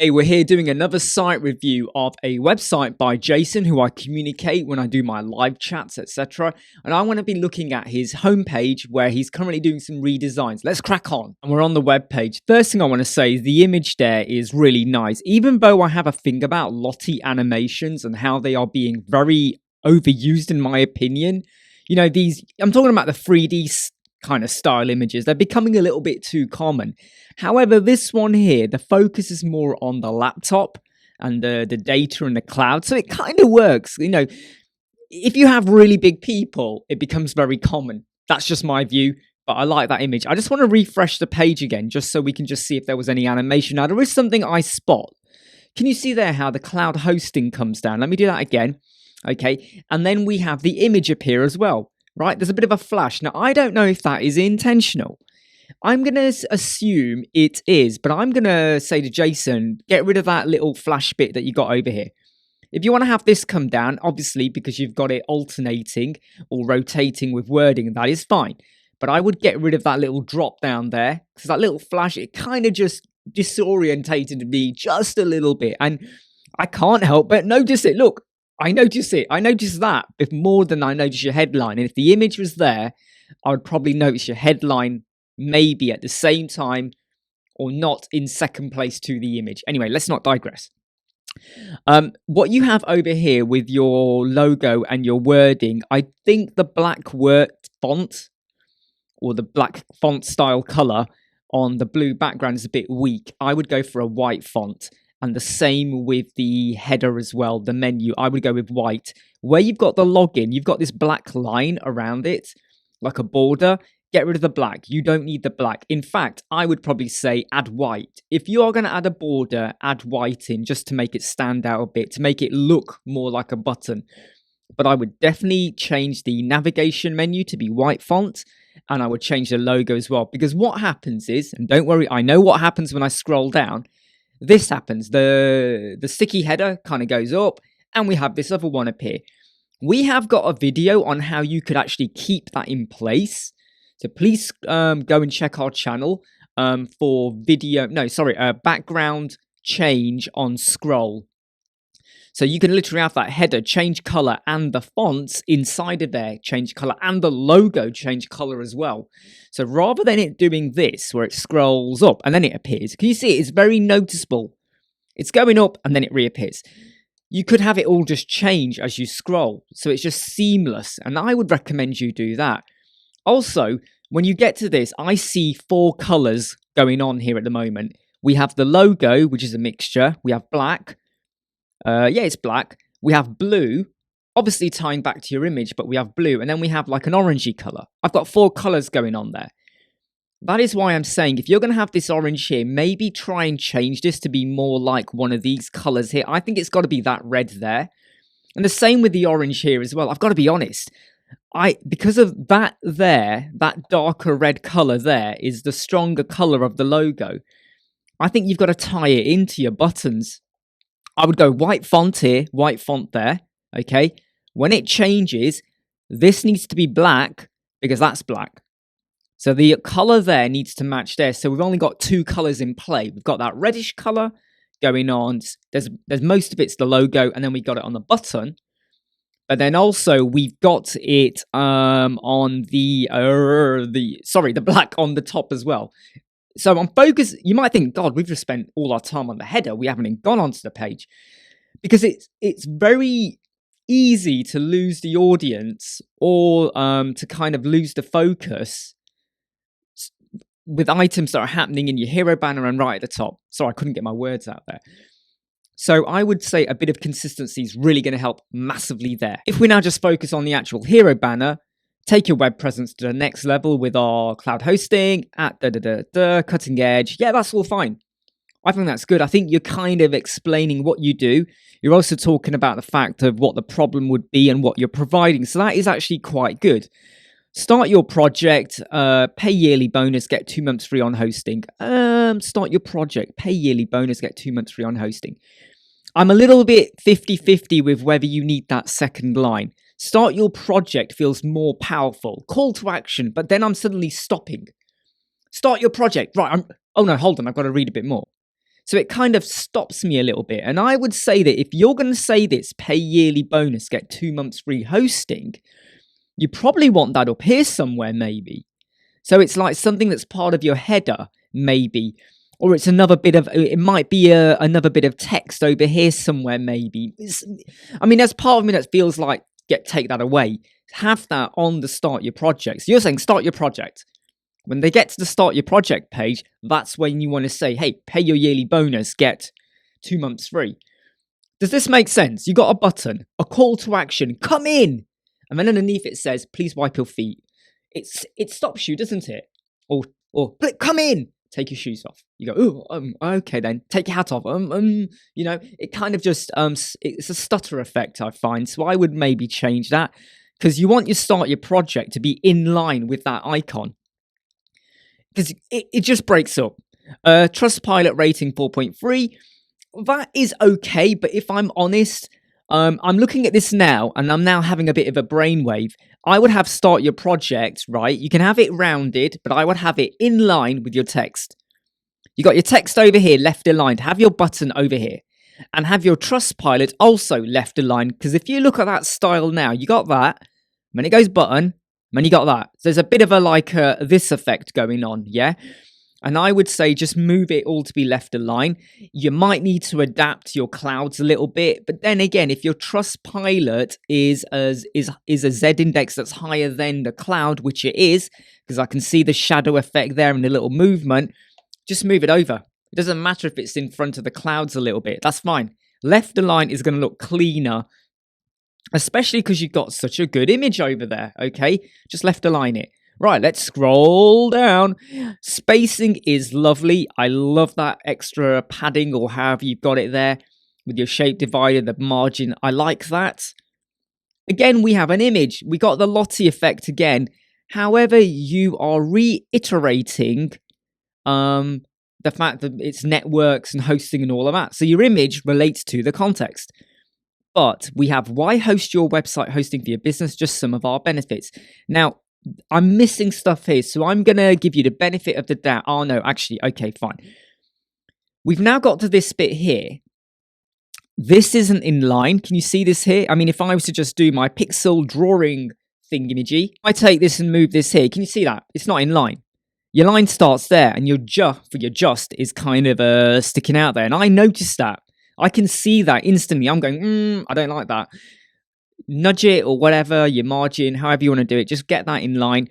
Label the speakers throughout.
Speaker 1: Hey, we're here doing another site review of a website by Jason, who I communicate when I do my live chats, etc. And I want to be looking at his homepage where he's currently doing some redesigns. Let's crack on. And we're on the web page. First thing I want to say is the image there is really nice. Even though I have a thing about Lottie animations and how they are being very overused in my opinion. You know, I'm talking about the 3D kind of style images. They're becoming a little bit too common. However, this one here, the focus is more on the laptop and the data in the cloud. So it kind of works. You know, if you have really big people, it becomes very common. That's just my view, but I like that image. I just want to refresh the page again, just so we can just see if there was any animation. Now, there is something I spot. Can you see there how the cloud hosting comes down? Let me do that again. Okay, and then we have the image appear as well, right? There's a bit of a flash. Now, I don't know if that is intentional. I'm going to assume it is, but I'm going to say to Jason, get rid of that little flash bit that you got over here. If you want to have this come down, obviously, because you've got it alternating or rotating with wording, that is fine. But I would get rid of that little drop down there, because that little flash, it kind of just disorientated me just a little bit. And I can't help but notice it. Look, I notice it. I notice that more than I notice your headline. And if the image was there, I would probably notice your headline maybe at the same time or not in second place to the image. Anyway, let's not digress. What you have over here with your logo and your wording, I think the black word font or the black font style color on the blue background is a bit weak. I would go for a white font. And the same with the header as well, the menu. I would go with white. Where you've got the login, you've got this black line around it, like a border. Get rid of the black. You don't need the black. In fact, I would probably say add white. If you are going to add a border, add white in just to make it stand out a bit, to make it look more like a button. But I would definitely change the navigation menu to be white font. And I would change the logo as well. Because what happens is, and don't worry, I know what happens when I scroll down. This happens, the sticky header kind of goes up and we have this other one appear. We have got a video on how you could actually keep that in place. So please go and check our channel for background change on scroll. So you can literally have that header change color and the fonts inside of there change color and the logo change color as well. So rather than it doing this where it scrolls up and then it appears, can you see it? It's very noticeable. It's going up and then it reappears. You could have it all just change as you scroll. So it's just seamless. And I would recommend you do that. Also, when you get to this, I see 4 colors going on here at the moment. We have the logo, which is a mixture. We have black. It's black. We have blue, obviously tying back to your image, but we have blue. And then we have like an orangey color. I've got 4 colors going on there. That is why I'm saying if you're going to have this orange here, maybe try and change this to be more like one of these colors here. I think it's got to be that red there. And the same with the orange here as well. I've got to be honest. Because of that there, that darker red color there is the stronger color of the logo. I think you've got to tie it into your buttons. I would go white font here, white font there, okay? When it changes, this needs to be black because that's black. So the color there needs to match there. So we've only got 2 colors in play. We've got that reddish color going on. There's most of it's the logo, and then we got it on the button. But then also we've got it on the black on the top as well. So I'm focused. You might think, God, we've just spent all our time on the header. We haven't even gone onto the page. Because it's very easy to lose the audience or to kind of lose the focus with items that are happening in your hero banner and right at the top. Sorry, I couldn't get my words out there. So I would say a bit of consistency is really going to help massively there. If we now just focus on the actual hero banner, take your web presence to the next level with our cloud hosting at cutting edge. Yeah, that's all fine. I think that's good. I think you're kind of explaining what you do. You're also talking about the fact of what the problem would be and what you're providing. So that is actually quite good. Start your project, pay yearly bonus, get 2 months free on hosting. Start your project, pay yearly bonus, get 2 months free on hosting. I'm a little bit 50-50 with whether you need that second line. Start your project feels more powerful. Call to action, but then I'm suddenly stopping. Start your project. Right, oh no, hold on, I've got to read a bit more. So it kind of stops me a little bit. And I would say that if you're going to say this, pay yearly bonus, get 2 months free hosting, you probably want that up here somewhere, maybe. So it's like something that's part of your header, maybe. Or it's another bit of, it might be another bit of text over here somewhere, maybe. I mean, there's part of me that feels like, take that away. Have that on the start your project. So you're saying start your project. When they get to the start your project page, that's when you want to say, hey, pay your yearly bonus, get 2 months free. Does this make sense? You got a button, a call to action, come in. And then underneath it says, please wipe your feet. It stops you, doesn't it? Or come in, take your shoes off. You go, okay then, take your hat off. You know, it kind of just, it's a stutter effect, I find. So I would maybe change that because you want your start your project to be in line with that icon. Because it just breaks up. Trustpilot rating 4.3. That is okay, but if I'm honest, I'm looking at this now, and I'm now having a bit of a brainwave. I would have start your project, right? You can have it rounded, but I would have it in line with your text. You got your text over here, left aligned. Have your button over here. And have your Trustpilot also left aligned. Because if you look at that style now, you got that. Then it goes button. And you got that. So there's a bit of a this effect going on, yeah? And I would say just move it all to be left aligned. You might need to adapt your clouds a little bit. But then again, if your Trustpilot is a Z index that's higher than the cloud, which it is, because I can see the shadow effect there and the little movement, just move it over. It doesn't matter if it's in front of the clouds a little bit. That's fine. Left aligned is going to look cleaner. Especially because you've got such a good image over there, okay? Just left align it. Right, let's scroll down. Spacing is lovely. I love that extra padding or however you've got it there with your shape divider, the margin. I like that. Again, we have an image. We got the Lottie effect again. However, you are reiterating the fact that it's networks and hosting and all of that. So your image relates to the context. But we have why host your website hosting for your business, just some of our benefits. Now, I'm missing stuff here, so I'm going to give you the benefit of the doubt. Oh, no, actually, okay, fine. We've now got to this bit here. This isn't in line. Can you see this here? I mean, if I was to just do my pixel drawing thingamajig, I take this and move this here. Can you see that? It's not in line. Your line starts there, and your just is kind of sticking out there. And I noticed that. I can see that instantly. I'm going, I don't like that. Nudge it or whatever, your margin, however you want to do it. Just get that in line.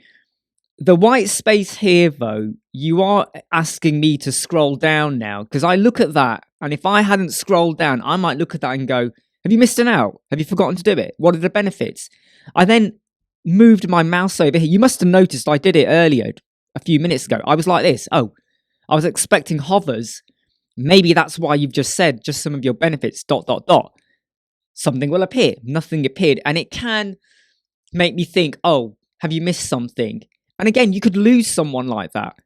Speaker 1: The white space here, though, you are asking me to scroll down now. Because I look at that, and if I hadn't scrolled down, I might look at that and go, have you missed an out? Have you forgotten to do it? What are the benefits? I then moved my mouse over here. You must have noticed I did it earlier, a few minutes ago. I was like this. Oh, I was expecting hovers. Maybe that's why you've just said just some of your benefits, ... Something will appear. Nothing appeared. And it can make me think, oh, have you missed something? And again, you could lose someone like that.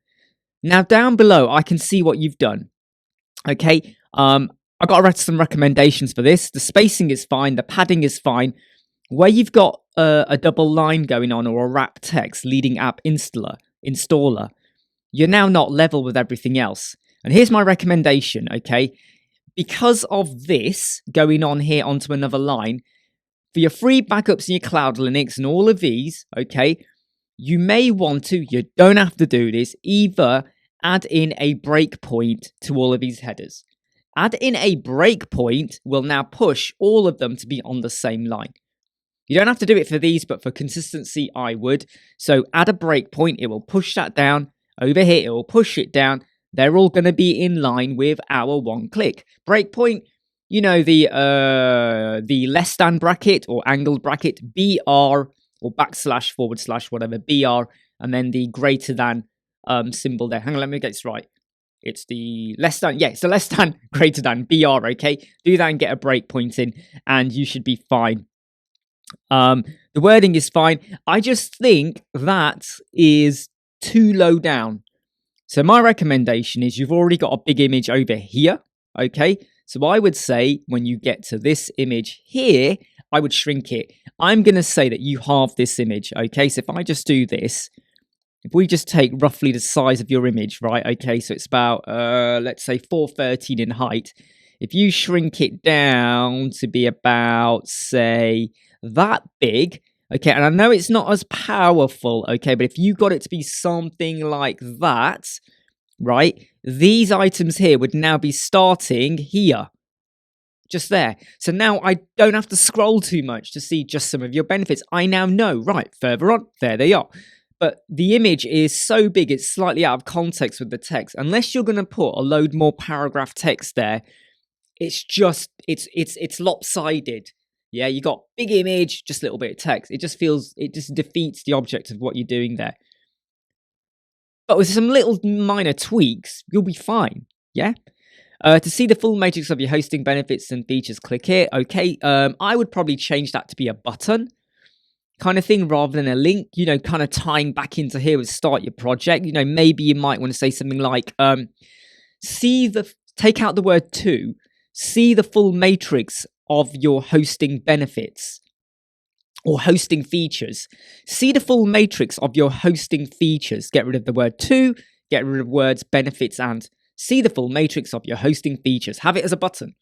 Speaker 1: Now, down below, I can see what you've done. Okay. I got to write some recommendations for this. The spacing is fine. The padding is fine. Where you've got a double line going on or a wrap text leading app installer, you're now not level with everything else. And here's my recommendation, okay? Because of this going on here onto another line, for your free backups in your Cloud Linux and all of these, okay, you may want to, you don't have to do this, either add in a breakpoint to all of these headers. Add in a breakpoint will now push all of them to be on the same line. You don't have to do it for these, but for consistency, I would. So add a breakpoint, it will push that down. Over here, it will push it down. They're all going to be in line with our one-click. Breakpoint, you know, the less than bracket or angled bracket, BR or / whatever, BR, and then the greater than symbol there. Hang on, let me get this right. It's the less than, yeah, it's the less than, greater than, BR, okay? Do that and get a breakpoint in, and you should be fine. The wording is fine. I just think that is too low down. So my recommendation is you've already got a big image over here, okay? So I would say when you get to this image here, I would shrink it. I'm going to say that you halve this image, okay? So if I just do this, if we just take roughly the size of your image, right? Okay, so it's about, let's say 413 in height. If you shrink it down to be about, say, that big, okay, and I know it's not as powerful, okay, but if you got it to be something like that, right, these items here would now be starting here. Just there. So now I don't have to scroll too much to see just some of your benefits. I now know, right, further on, there they are. But the image is so big, it's slightly out of context with the text. Unless you're going to put a load more paragraph text there, it's just, it's lopsided. Yeah, you got big image, just a little bit of text. It just defeats the object of what you're doing there. But with some little minor tweaks, you'll be fine. Yeah? To see the full matrix of your hosting benefits and features, click here. Okay, I would probably change that to be a button kind of thing rather than a link, you know, kind of tying back into here with start your project. You know, maybe you might want to say something like, take out the word to, see the full matrix of your hosting benefits or hosting features. See the full matrix of your hosting features. Get rid of the word to, get rid of words benefits and see the full matrix of your hosting features. Have it as a button.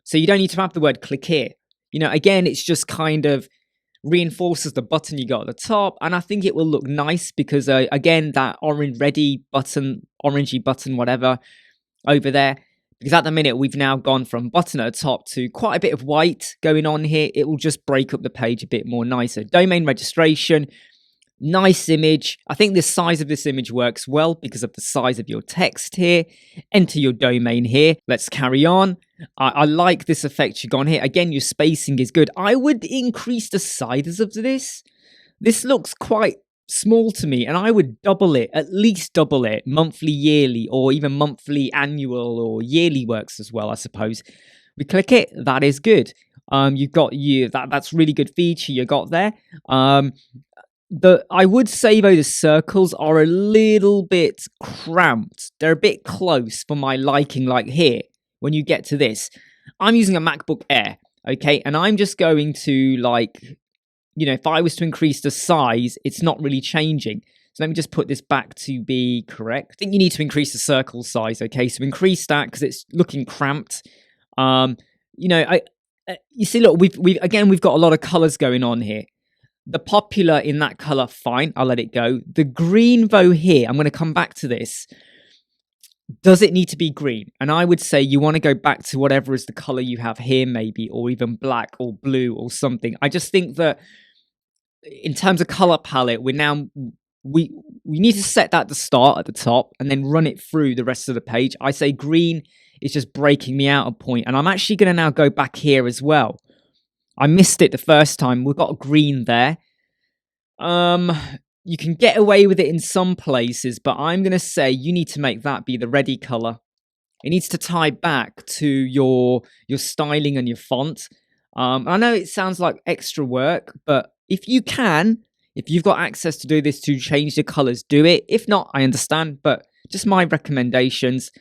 Speaker 1: So you don't need to have the word click here. You know, again, it's just kind of reinforces the button you got at the top. And I think it will look nice because, again, that orangey button, whatever, over there. Because at the minute, we've now gone from button at the top to quite a bit of white going on here. It will just break up the page a bit more nicer. Domain registration. Nice image. I think the size of this image works well because of the size of your text here. Enter your domain here. Let's carry on. I like this effect you got on here. Again, your spacing is good. I would increase the sizes of this. This looks quite small to me, and I would double it, at least double it, monthly, yearly, or even monthly, annual, or yearly works as well, I suppose. We click it. That is good. You've got that's really good feature you got there. I would say though the circles are a little bit cramped. They're a bit close for my liking. Like here, when you get to this, I'm using a MacBook Air, okay, and I'm just going to like, you know, if I was to increase the size, it's not really changing. So let me just put this back to be correct. I think you need to increase the circle size, okay? So increase that because it's looking cramped. You know, you see, look, we've got a lot of colors going on here. The popular in that color, fine, I'll let it go. The green though here, I'm going to come back to this. Does it need to be green? And I would say you want to go back to whatever is the color you have here maybe, or even black or blue or something. I just think that in terms of color palette, we need to set that to start at the top and then run it through the rest of the page. I say green is just breaking me out a point. And I'm actually going to now go back here as well. I missed it the first time. We've got green there. You can get away with it in some places, but I'm going to say you need to make that be the ready color. It needs to tie back to your styling and your font. I know it sounds like extra work, but if you've got access to do this to change the colors, do it. If not, I understand, but just my recommendations.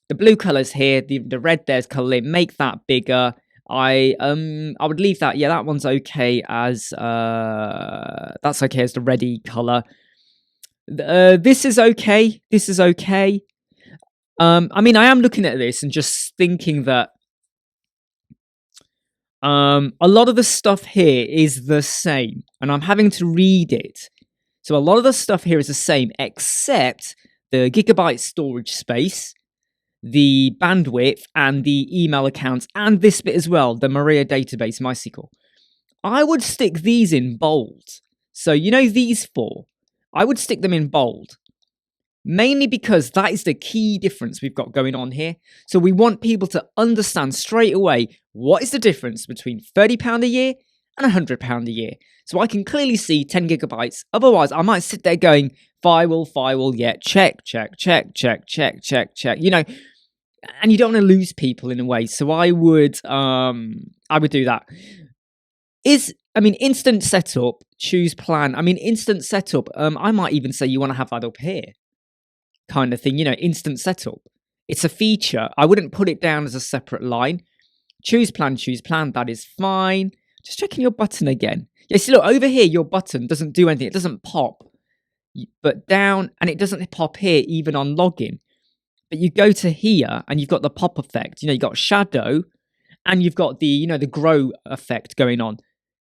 Speaker 1: The blue colors here, the red there's color, make that bigger. I would leave that. Yeah, that one's okay as that's okay as the ready color. This is okay. This is okay. I mean, I am looking at this and just thinking that a lot of the stuff here is the same, and I'm having to read it. So a lot of the stuff here is the same, except the gigabyte storage space, the bandwidth, and the email accounts, and this bit as well, the Maria database, MySQL. I would stick these in bold. So, you know, these four, I would stick them in bold. Mainly because that is the key difference we've got going on here. So we want people to understand straight away what is the difference between £30 a year and £100 a year. So I can clearly see 10 gigabytes. Otherwise, I might sit there going, firewall, yeah, check. You know, and you don't want to lose people in a way. So I would do that. Instant setup, choose plan. Instant setup. I might even say you want to have that up here, kind of thing. You know, instant setup. It's a feature. I wouldn't put it down as a separate line. Choose plan. That is fine. Just checking your button again. Yeah, see, look, over here, your button doesn't do anything. It doesn't pop. but down, and it doesn't pop here even on login. But you go to here and you've got the pop effect. You've got shadow and you've got the, the grow effect going on.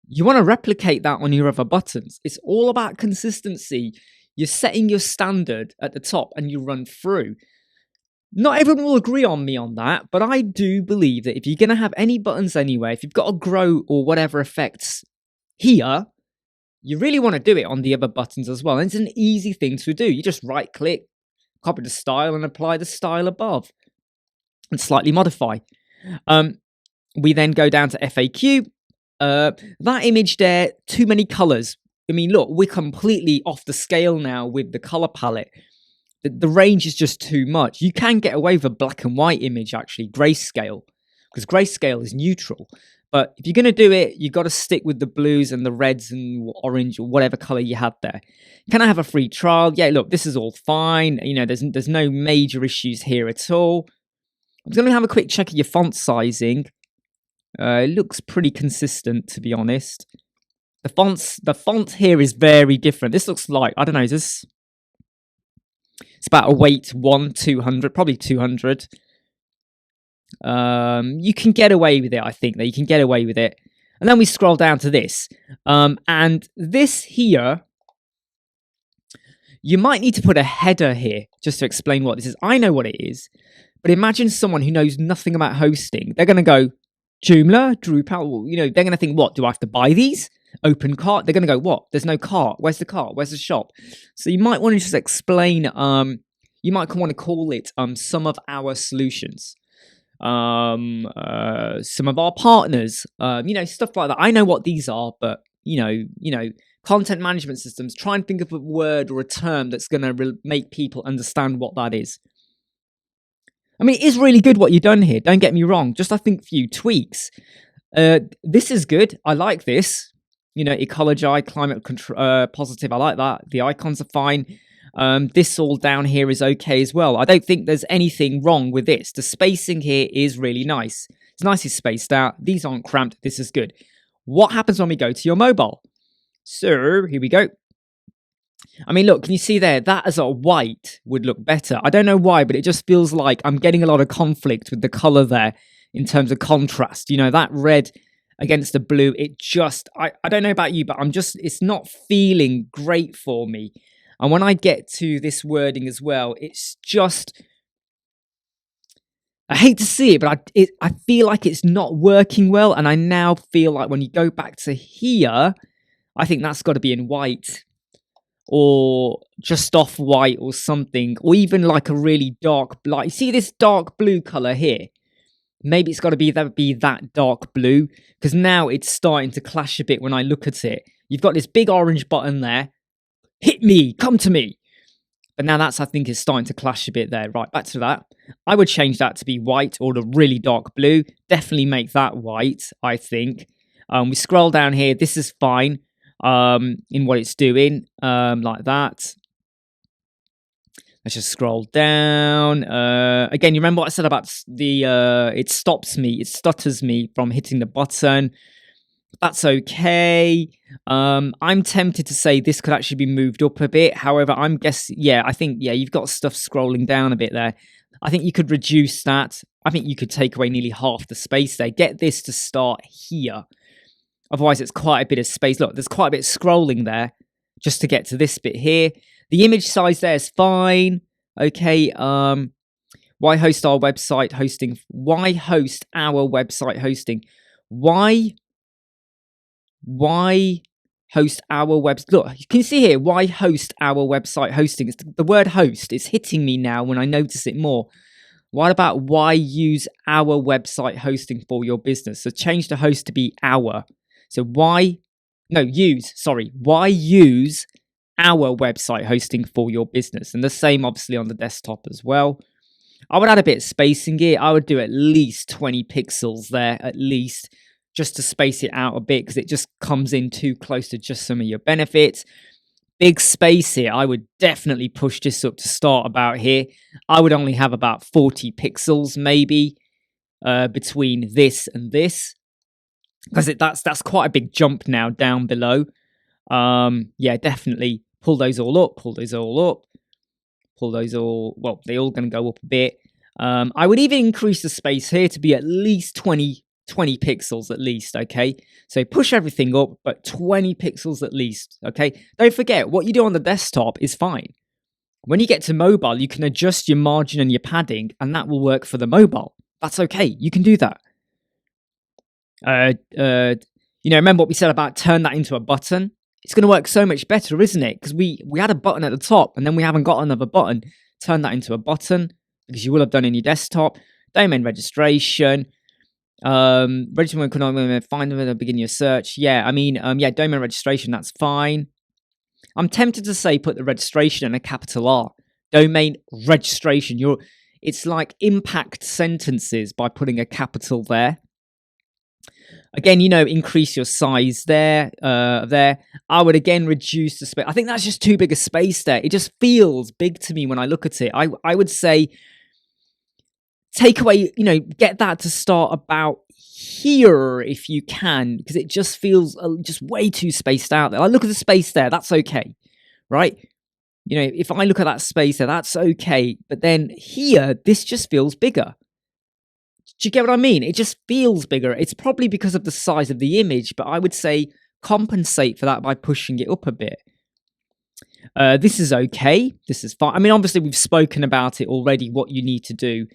Speaker 1: You want to replicate that on your other buttons. It's all about consistency. You're setting your standard at the top and you run through. Not everyone will agree on me on that, but I do believe that if you're going to have any buttons anywhere, if you've got a grow or whatever effects here, you really want to do it on the other buttons as well. And it's an easy thing to do. You just right click, copy the style and apply the style above and slightly modify. We then go down to FAQ. That image there, too many colors. I mean, look, we're completely off the scale now with the color palette. The range is just too much. You can get away with a black and white image, actually, grayscale, because grayscale is neutral. But if you're going to do it, you've got to stick with the blues and the reds and orange or whatever color you had there. Can I have a free trial? Yeah, look, this is all fine. There's no major issues here at all. I'm going to have a quick check of your font sizing. It looks pretty consistent, to be honest. The font here is very different. This looks like, I don't know, it's about a weight 200, probably 200. You can get away with it, I think, that you can get away with it. And then we scroll down to this. And this here, you might need to put a header here just to explain what this is. I know what it is, but imagine someone who knows nothing about hosting. They're going to go, Joomla, Drupal, they're going to think, what, do I have to buy these? Open cart. They're going to go, what? There's no cart. Where's the cart? Where's the shop? So you might want to just explain, you might want to call it some of our solutions. Some of our partners, stuff like that. I know what these are, but, content management systems, try and think of a word or a term that's going to make people understand what that is. I mean, it is really good what you've done here. Don't get me wrong. Just, I think, a few tweaks. This is good. I like this. Ecology, climate positive. I like that. The icons are fine. This all down here is okay as well. I don't think there's anything wrong with this. The spacing here is really nice. It's nicely spaced out. These aren't cramped. This is good. What happens when we go to your mobile? So, here we go. I mean, look, can you see there? That as a white would look better. I don't know why, but it just feels like I'm getting a lot of conflict with the color there in terms of contrast. That red against the blue, it just, I don't know about you, but it's not feeling great for me. And when I get to this wording as well, it's just, I hate to see it, but I feel like it's not working well. And I now feel like when you go back to here, I think that's got to be in white or just off white or something, or even like a really dark, like, you see this dark blue color here? Maybe it's got to be that dark blue, because now it's starting to clash a bit when I look at it. You've got this big orange button there. Hit me, come to me. But now I think, is starting to clash a bit there. Right, back to that. I would change that to be white or the really dark blue. Definitely make that white, I think. We scroll down here. This is fine in what it's doing, like that. Let's just scroll down. Again, you remember what I said about it stops me, it stutters me from hitting the button. That's okay. I'm tempted to say this could actually be moved up a bit. However, I'm guessing, I think you've got stuff scrolling down a bit there. I think you could reduce that. I think you could take away nearly half the space there. Get this to start here. Otherwise, it's quite a bit of space. Look, there's quite a bit of scrolling there just to get to this bit here. The image size there is fine. Okay. Why host our website hosting? Why host our website hosting? Why host our website? Look, you can see here, why host our website hosting? It's the word host is hitting me now when I notice it more. What about why use our website hosting for your business? So change the host to be our. So why use our website hosting for your business. And the same obviously on the desktop as well. I would add a bit of spacing here. I would do at least 20 pixels there, at least, just to space it out a bit, because it just comes in too close to just some of your benefits. Big space here. I would definitely push this up to start about here. I would only have about 40 pixels maybe between this and this, because that's quite a big jump now down below. Definitely pull those all up, pull those all up, pull those all, well, they're all going to go up a bit. I would even increase the space here to be at least 20 pixels at least, okay? So push everything up, but 20 pixels at least, okay? Don't forget, what you do on the desktop is fine. When you get to mobile, you can adjust your margin and your padding, and that will work for the mobile. That's okay. You can do that. Remember what we said about turn that into a button? It's going to work so much better, isn't it? Because we had a button at the top, and then we haven't got another button. Turn that into a button, because you will have done in your desktop. Domain registration. Register when find them at the beginning of your search. Yeah, domain registration, that's fine. I'm tempted to say put the registration in a capital R. Domain registration. It's like impact sentences by putting a capital there. Again, increase your size there. I would again reduce the space. I think that's just too big a space there. It just feels big to me when I look at it. I would say take away, get that to start about here if you can, because it just feels just way too spaced out there. I look at the space there, that's okay, right? If I look at that space there, that's okay. But then here, this just feels bigger. Do you get what I mean? It just feels bigger. It's probably because of the size of the image, but I would say compensate for that by pushing it up a bit. This is okay. This is fine. Obviously, we've spoken about it already, what you need to do.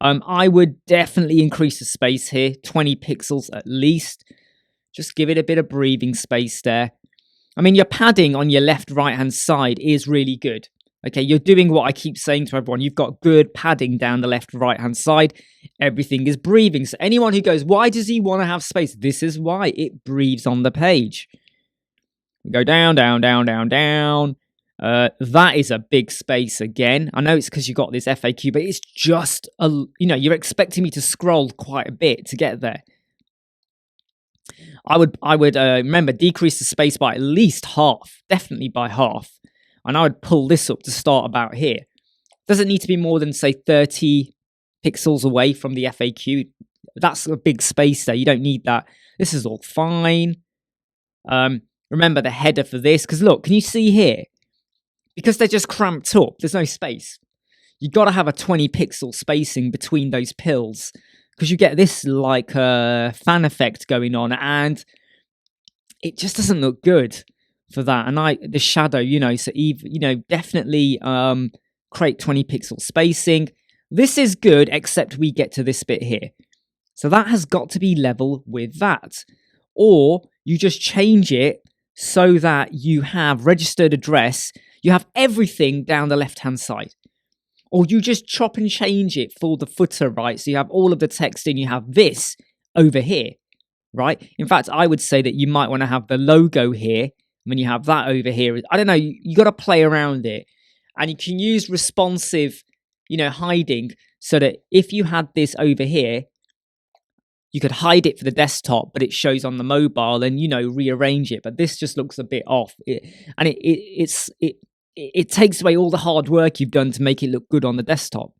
Speaker 1: I would definitely increase the space here, 20 pixels at least. Just give it a bit of breathing space there. Your padding on your left, right-hand side is really good. Okay, you're doing what I keep saying to everyone. You've got good padding down the left, right-hand side. Everything is breathing. So anyone who goes, why does he want to have space? This is why. It breathes on the page. We go down, down, down, down, down. That is a big space again. I know it's because you got this FAQ, but it's just, you're expecting me to scroll quite a bit to get there. I would remember, decrease the space by at least half, definitely by half. And I would pull this up to start about here. Doesn't need to be more than, say, 30 pixels away from the FAQ. That's a big space there. You don't need that. This is all fine. Remember the header for this, because look, can you see here? Because they're just cramped up, there's no space. You've got to have a 20 pixel spacing between those pills, because you get this like fan effect going on, and it just doesn't look good for that. And the shadow, so definitely create 20 pixel spacing. This is good, except we get to this bit here. So that has got to be level with that. Or you just change it so that you have registered address. You have everything down the left-hand side. Or you just chop and change it for the footer, right? So you have all of the text and you have this over here, right? In fact, I would say that you might want to have the logo here. When you have that over here, I don't know, you got to play around it. And you can use responsive, hiding, so that if you had this over here, you could hide it for the desktop, but it shows on the mobile and, rearrange it. But this just looks a bit off. It takes away all the hard work you've done to make it look good on the desktop.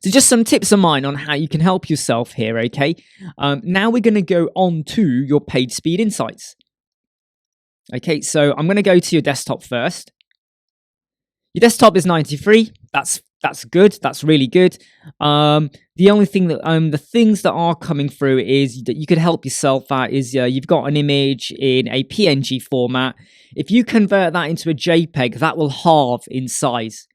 Speaker 1: So just some tips of mine on how you can help yourself here, okay? Now we're going to go on to your page speed insights. Okay, so I'm going to go to your desktop first. Your desktop is 93. That's good. That's really good. The only thing that the things that are coming through is that you could help yourself out is you've got an image in a PNG format. If you convert that into a JPEG, that will halve in size.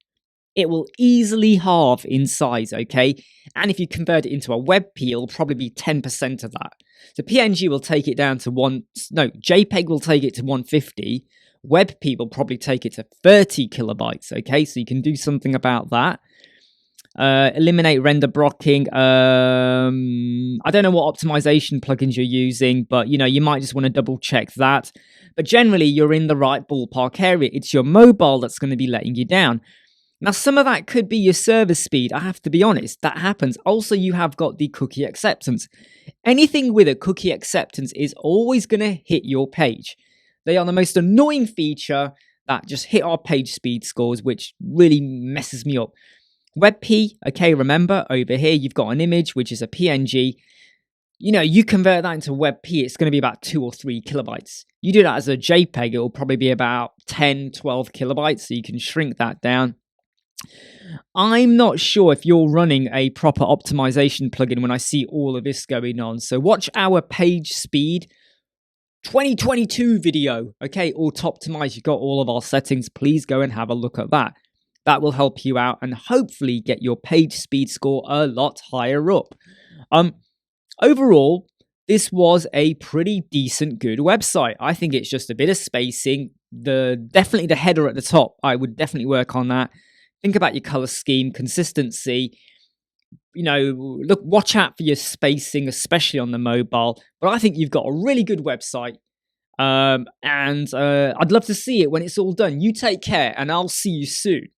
Speaker 1: It will easily halve in size, okay? And if you convert it into a WebP, it'll probably be 10% of that. So PNG will take it down to JPEG will take it to 150. WebP will probably take it to 30 kilobytes, okay? So you can do something about that. Eliminate render blocking. I don't know what optimization plugins you're using, but you might just want to double check that. But generally, you're in the right ballpark area. It's your mobile that's going to be letting you down. Now, some of that could be your server speed. I have to be honest, that happens. Also, you have got the cookie acceptance. Anything with a cookie acceptance is always going to hit your page. They are the most annoying feature that just hit our page speed scores, which really messes me up. WebP, okay, remember, over here, you've got an image, which is a PNG. you convert that into WebP, it's going to be about 2 or 3 kilobytes. You do that as a JPEG, it will probably be about 10, 12 kilobytes, so you can shrink that down. I'm not sure if you're running a proper optimization plugin when I see all of this going on. So watch our page speed 2022 video, okay, auto-optimized. You've got all of our settings. Please go and have a look at that. That will help you out and hopefully get your page speed score a lot higher up. Overall, this was a pretty decent, good website. I think it's just a bit of spacing. Definitely the header at the top, I would definitely work on that. Think about your color scheme, consistency. Watch out for your spacing, especially on the mobile. But I think you've got a really good website. And I'd love to see it when it's all done. You take care, and I'll see you soon.